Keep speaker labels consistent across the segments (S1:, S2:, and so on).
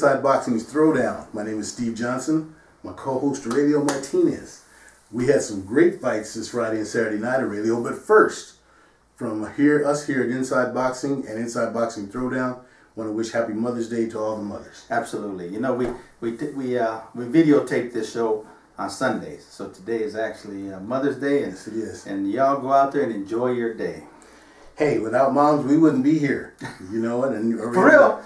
S1: Inside Boxing's Throwdown. My name is Steve Johnson. My co-host Aurelio Martinez. We had some great fights this Friday and Saturday night, Aurelio. But first, from us here at Inside Boxing and Inside Boxing Throwdown, want to wish Happy Mother's Day to all the mothers.
S2: Absolutely. You know, we videotaped this show on Sundays, so today is actually Mother's Day, and
S1: yes, it is.
S2: And y'all go out there and enjoy your day.
S1: Hey, without moms, we wouldn't be here. You know what? And
S2: for real?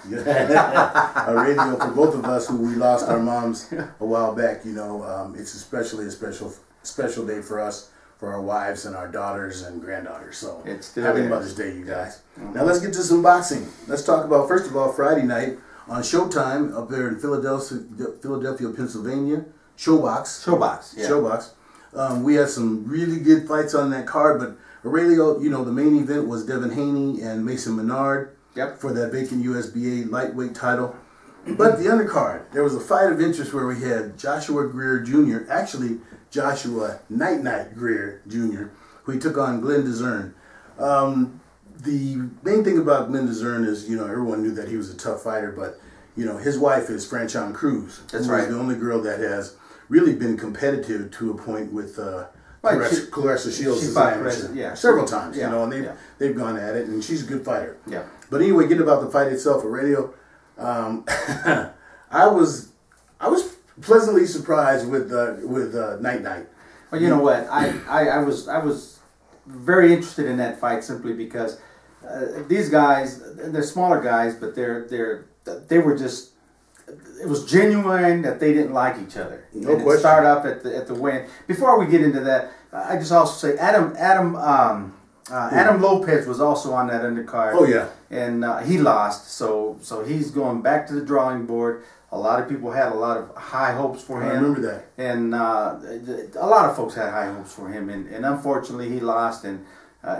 S1: Aurelio, for both of us who we lost our moms a while back, you know, it's especially a special day for us, for our wives and our daughters and granddaughters. So happy Mother's Day, you guys. Now let's get to some boxing. Let's talk about, first of all, Friday night on Showtime up there in Philadelphia, Pennsylvania. ShoBox.
S2: ShoBox, yeah.
S1: ShoBox. We had some really good fights on that card, but Aurelio, you know, the main event was Devin Haney and Menard for that vacant USBA lightweight title. But the undercard, there was a fight of interest where we had Joshua Greer Jr., actually Joshua Night Greer Jr., who he took on Glenn Dezurn. The main thing about Glenn Dezurn is, you know, everyone knew that he was a tough fighter, but, you know, his wife is Franchon Cruz.
S2: That's right.
S1: The only girl that has really been competitive to a point with Clarissa Shields several times, you know, and they've gone at it, and she's a good fighter.
S2: Yeah.
S1: But anyway, getting about the fight itself, Aurelio, I was pleasantly surprised with Night.
S2: Well, you know what, I was very interested in that fight simply because these guys, they're smaller guys, but they were just. It was genuine that they didn't like each other.
S1: No question.
S2: It started off at the win. Before we get into that, I just also say Adam Lopez was also on that undercard.
S1: Oh yeah,
S2: and he lost. So he's going back to the drawing board. A lot of people had a lot of high hopes for him.
S1: I remember that.
S2: And a lot of folks had high hopes for him, and unfortunately he lost. And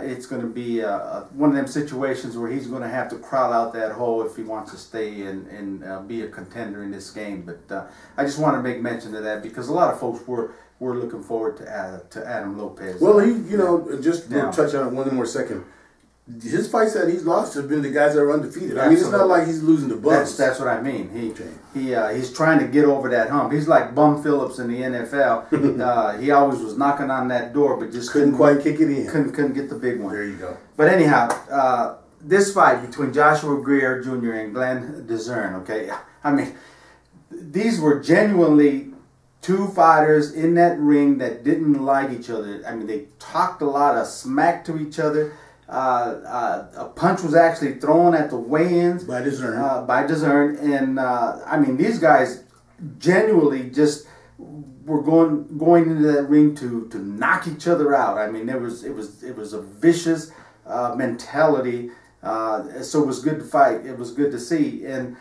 S2: it's going to be one of them situations where he's going to have to crawl out that hole if he wants to stay and be a contender in this game. But I just want to make mention of that because a lot of folks were looking forward to Adam Lopez.
S1: Well, you know, just to touch on it one more second. His fights that he's lost have been the guys that are undefeated.
S2: Absolutely.
S1: I mean, it's not like he's losing to bums.
S2: That's what I mean. He's trying to get over that hump. He's like Bum Phillips in the NFL. He always was knocking on that door, but just
S1: couldn't quite kick it in.
S2: Couldn't get the big one.
S1: There you go.
S2: But anyhow, this fight between Joshua Greer Jr. and Glenn Dezurn. Okay, I mean, these were genuinely two fighters in that ring that didn't like each other. I mean, they talked a lot of smack to each other. A punch was actually thrown at the weigh-ins
S1: by Dezurn.
S2: And I mean, these guys genuinely just were going into that ring to knock each other out. I mean, it was a vicious mentality. So it was good to fight. It was good to see, and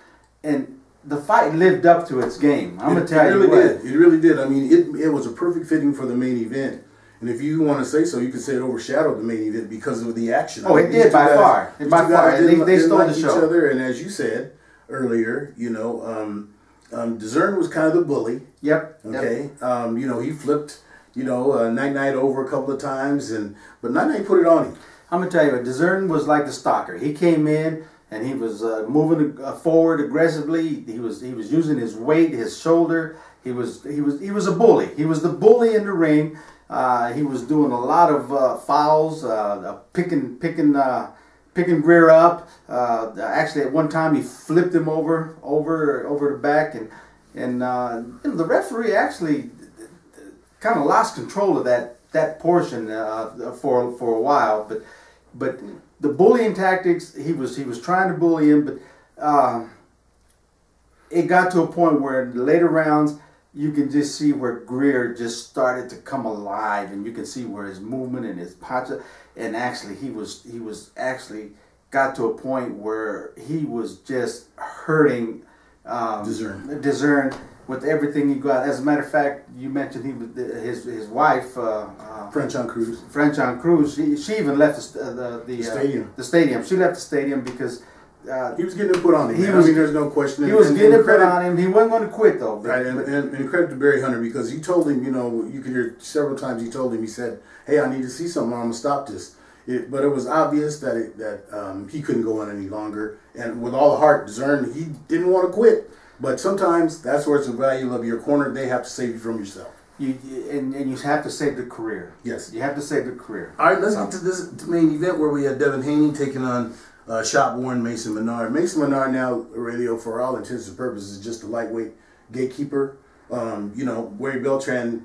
S2: the fight lived up to its game. I'm gonna tell you what.
S1: It really did. I mean, it was a perfect fitting for the main event. And if you want to say so, you could say it overshadowed the main event because of the action.
S2: Oh, it did by far. By far, they stole the show.
S1: Each other, and as you said earlier, you know, Dezurn was kind of the bully.
S2: Yep.
S1: Okay. Yep. You know, he flipped, you know, Night over a couple of times, but Night put it on him.
S2: I'm gonna tell you, Dezurn was like the stalker. He came in and he was moving forward aggressively. He was using his weight, his shoulder. He was a bully. He was the bully in the ring. He was doing a lot of fouls, picking Greer up. Actually, at one time he flipped him over the back, and you know, the referee actually kind of lost control of that portion for a while. But the bullying tactics, he was trying to bully him, but it got to a point where in the later rounds, you can just see where Greer just started to come alive, and you can see where his movement and his posture, and actually he was actually got to a point where he was just hurting Dezurn with everything he got. As a matter of fact, you mentioned his wife,
S1: Franchon Cruz.
S2: Franchon Cruz. She even left the stadium. She left the stadium because.
S1: He was getting it put on him. I mean, there's no question.
S2: He was getting it put on him. He wasn't going to quit, though.
S1: Right, and credit to Barry Hunter, because he told him, you know, you could hear several times he told him, he said, hey, I need to see something, I'm going to stop this. But it was obvious that he couldn't go on any longer. And with all the heart, Dezurn, he didn't want to quit. But sometimes that's where it's the value of your corner. They have to save you from yourself.
S2: And you have to save the career.
S1: Yes.
S2: You have to save the career.
S1: All right, let's get to this main event where we had Devin Haney taking on shop-worn Mason Menard. Mason Menard now, Aurelio, for all intents and purposes, is just a lightweight gatekeeper. You know, Wade Beltran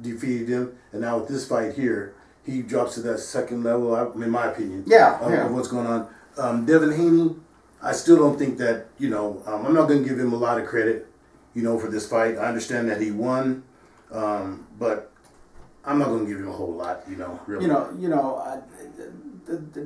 S1: defeated him, and now with this fight here, he drops to that second level, in my opinion, of what's going on. Devin Haney, I still don't think that, you know, I'm not going to give him a lot of credit, you know, for this fight. I understand that he won. But I'm not going to give him a whole lot, you know. Really.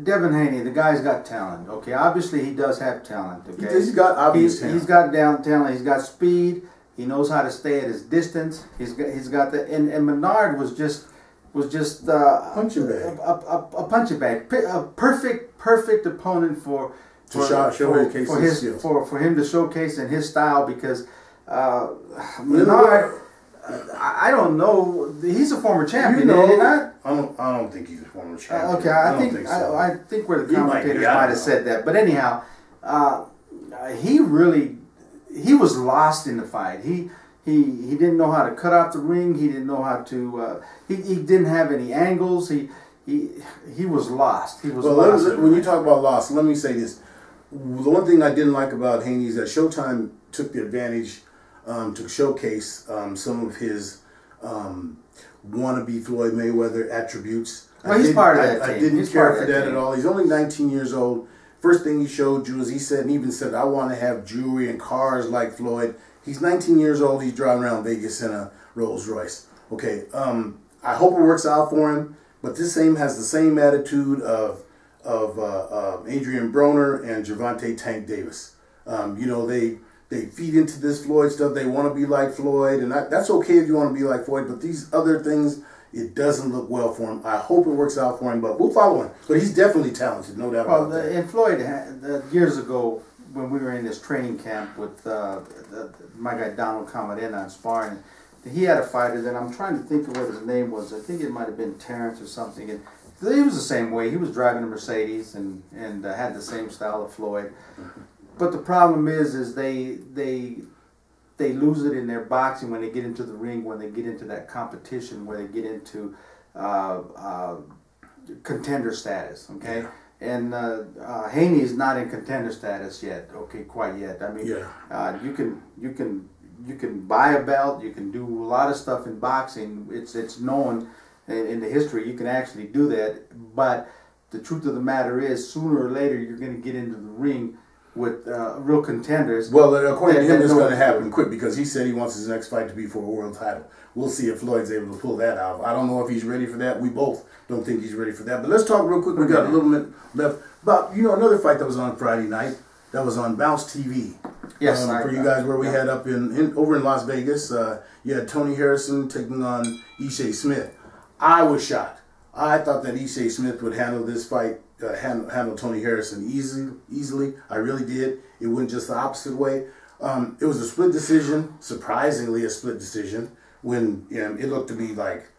S2: Devin Haney, the guy's got talent. Okay, obviously he does have talent. Okay,
S1: he's got obvious talent.
S2: He's got talent. He's got speed. He knows how to stay at his distance. He's got the and Menard was just
S1: punching bag.
S2: A punching bag. A perfect opponent for him to showcase in his style, because Menard. I don't know. He's a former champion, is he not?
S1: I don't think he's a former champion.
S2: Okay, I think where the commentators might have said that, but anyhow, he was lost in the fight. He didn't know how to cut off the ring. He didn't know how to. He didn't have any angles. He was lost. He was lost.
S1: When you talk about lost, let me say this. The one thing I didn't like about Haney is that Showtime took the advantage to showcase some of his wannabe Floyd Mayweather attributes.
S2: Well, he's part of that team.
S1: I didn't care for that at all. He's only 19 years old. First thing he showed you is he even said, I want to have jewelry and cars like Floyd. He's 19 years old. He's driving around Vegas in a Rolls Royce. Okay, I hope it works out for him. But this has the same attitude of Adrian Broner and Gervonta Tank Davis. You know, they feed into this Floyd stuff. They want to be like Floyd, and that's okay if you want to be like Floyd. But these other things, it doesn't look well for him. I hope it works out for him, but we'll follow him. But he's definitely talented, no doubt about that.
S2: And Floyd, years ago, when we were in this training camp with my guy Donald Camarena on sparring, he had a fighter that I'm trying to think of what his name was. I think it might have been Terrence or something. And he was the same way. He was driving a Mercedes and had the same style of Floyd. But the problem is they lose it in their boxing when they get into the ring, when they get into that competition, where they get into contender status. Okay, and Haney is not in contender status yet. Okay, quite yet. I mean, you can buy a belt, you can do a lot of stuff in boxing. It's known in the history you can actually do that. But the truth of the matter is, sooner or later you're going to get into the ring with real contenders.
S1: Well, according to him, it's going to happen quick, because he said he wants his next fight to be for a world title. We'll see if Floyd's able to pull that out. I don't know if he's ready for that. We both don't think he's ready for that. But let's talk real quick. We got a little minute left about another fight that was on Friday night. That was on Bounce TV.
S2: Yes,
S1: for you guys, where we had up over in Las Vegas. You had Tony Harrison taking on Ishe Smith. I was shocked. I thought that Ishe Smith would handle this fight. Handle Tony Harrison easily. I really did. It went just the opposite way. It was a split decision, surprisingly a split decision, when it looked to me like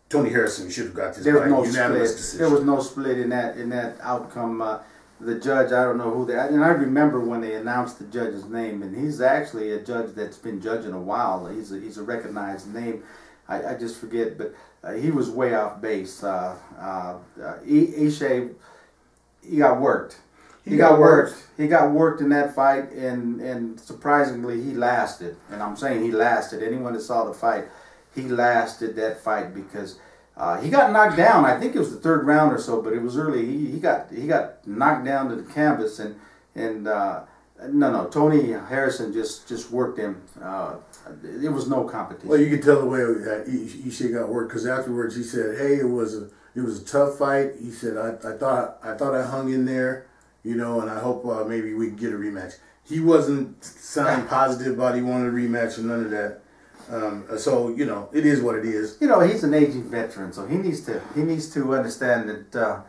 S1: Tony Harrison should have got this fight. Unanimous decision.
S2: There was no split in that outcome. The judge, I don't know who and I remember when they announced the judge's name, and he's actually a judge that's been judging a while. He's a recognized name. I just forget, but he was way off base. Ishe, he got worked. He got worked in that fight, and surprisingly, he lasted. And I'm saying he lasted. Anyone that saw the fight, he lasted that fight, because he got knocked down. I think it was the third round or so, but it was early. He got knocked down to the canvas, and Tony Harrison just worked him. It was no competition.
S1: Well, you could tell the way that Ishe got worked, because afterwards he said, "Hey, it was a tough fight." He said, "I thought I hung in there, and I hope maybe we can get a rematch." He wasn't sounding positive about he wanted a rematch or none of that. So it is what it is.
S2: He's an aging veteran, so he needs to understand that.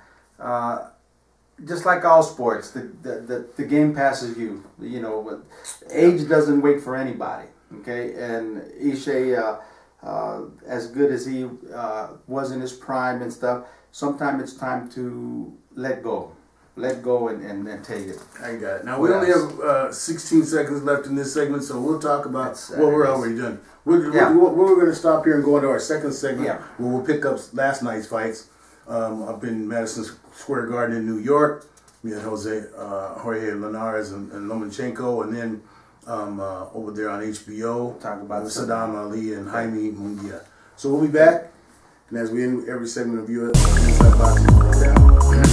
S2: Just like all sports, the game passes you. Age doesn't wait for anybody. Okay, and Ishe, as good as he was in his prime and stuff, sometimes it's time to let go. let go and take it.
S1: I got it. Now, we only have 16 seconds left in this segment, so we'll talk about what we're already done. We're going to stop here and go into our second segment where we'll pick up last night's fights up in Madison Square Garden in New York. We had Jorge Linares and Lomachenko, and then over there on HBO,
S2: talk about
S1: Saddam Ali and Jaime Munguia. So we'll be back, and as we end every segment of Inside Boxing Throwdown.